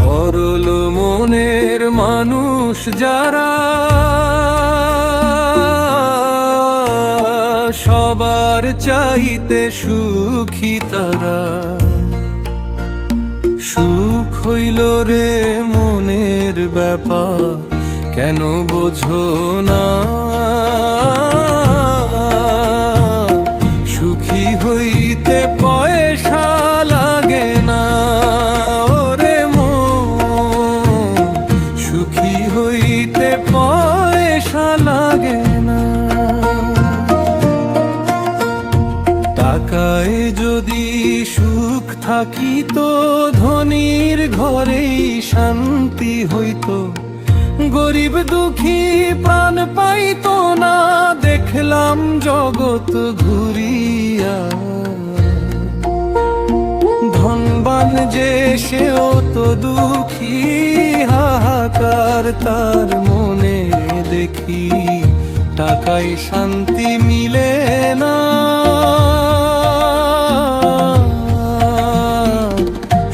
সরল মনের মানুষ যারা, সবার চাইতে সুখী তারা। সুখ হইল রে মনের ব্যাপার, কেন বোঝো না? সুখী হইতে পয়সা লাগে না, ওরে মন। সুখী হইতে পয়সা লাগে না। টাকায় যদি সুখ থাকিত, ধনীর ঘরেই শান্তি হইত। গরিব দুঃখী প্রাণ পাইত না, দেখলাম জগৎ ঘুরিয়া। ধনবান যে সেও তো দুঃখী, হাহাকার তার মনে দেখি। টাকায় শান্তি মিলে না,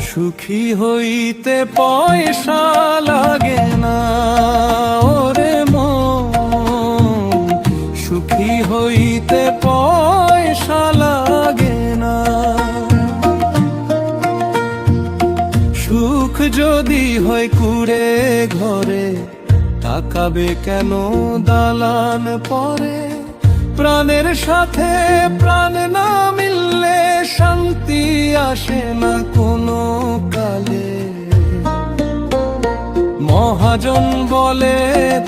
সুখী হইতে পয়সা লাগে না, ওরে মন। সুখী হইতে পয়সা লাগে না। সুখ যদি হয় কুড়ে ঘরে, তাকাবে কেন দালান পরে? প্রাণের সাথে প্রাণ না মিললে শান্তি আসে না কোনো কালে। মহাজন বলে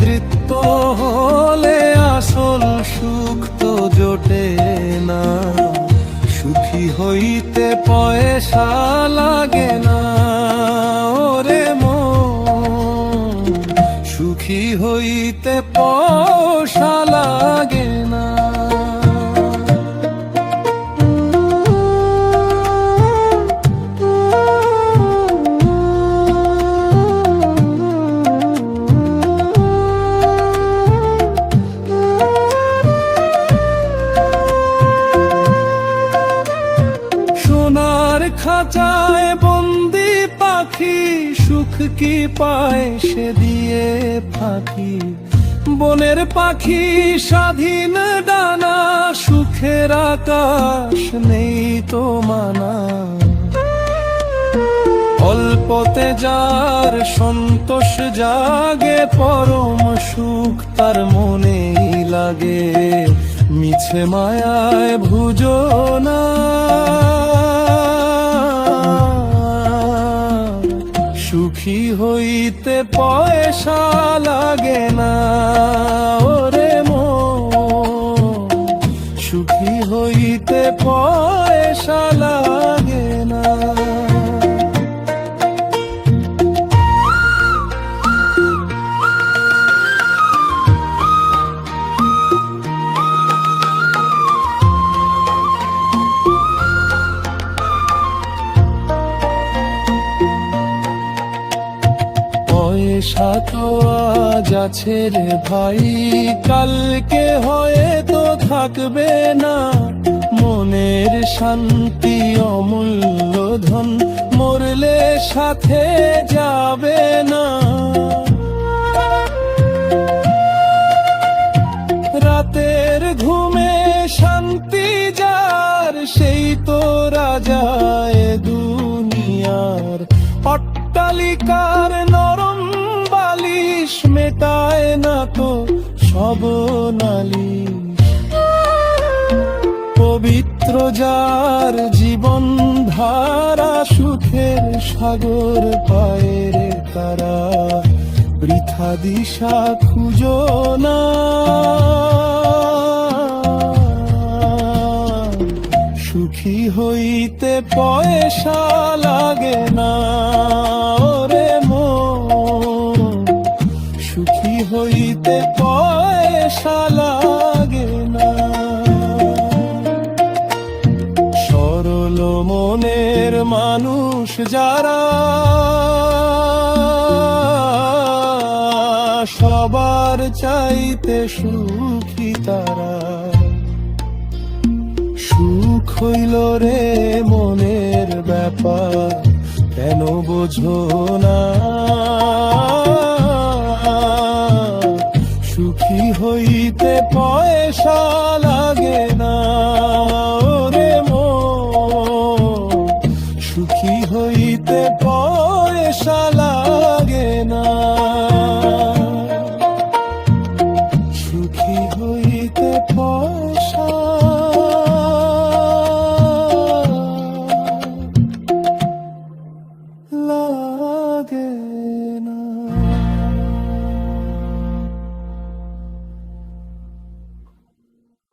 ধৃত্য হলে আসল সুখ তো জোটে না। সুখী হইতে পয়সা লাগে না, ওরে মন। সুখী হইতে পয়সা লাগে না। সোনার খাঁচায় বন্দি পাখি, সুখ কি পায় সে দিয়ে ফাঁকি। বনের পাখি স্বাধীন ডানা, সুখের আকাশ নেই তো মানা। অল্পতে যার সন্তোষ জাগে, পরম সুখ তার মনেই লাগে। মিছে মায়ায় ভুজো না, সুখী হইতে পয়সা লাগে না, ওরে মন। সুখী হইতে পয়সা লাগে না। পয়সা তো আজ আছে রে ভাই, কালকে হয়তো থাকবে না। মনের শান্তি অমূল্য ধন, মরলে সাথে যাবে না। রাতের ঘুমে শান্তি যার, সেই তো রাজায় দুনিয়ার। অট্টালিকার নরম বালিশ মেটায় না তো সব নালিশ। পবিত্র যার জীবন ধারা, সুখের সাগর পায়ের তারা। বৃথা দিশা খুঁজো না, সুখী হইতে পয়সা লাগে না, ওরে মন। সুখী হইতে পয়সা লাগে না। সরল মনের মানুষ যারা, সবার চাইতে সুখী তারা। সুখ হইল রে মনের ব্যাপার, কেন বোঝো না।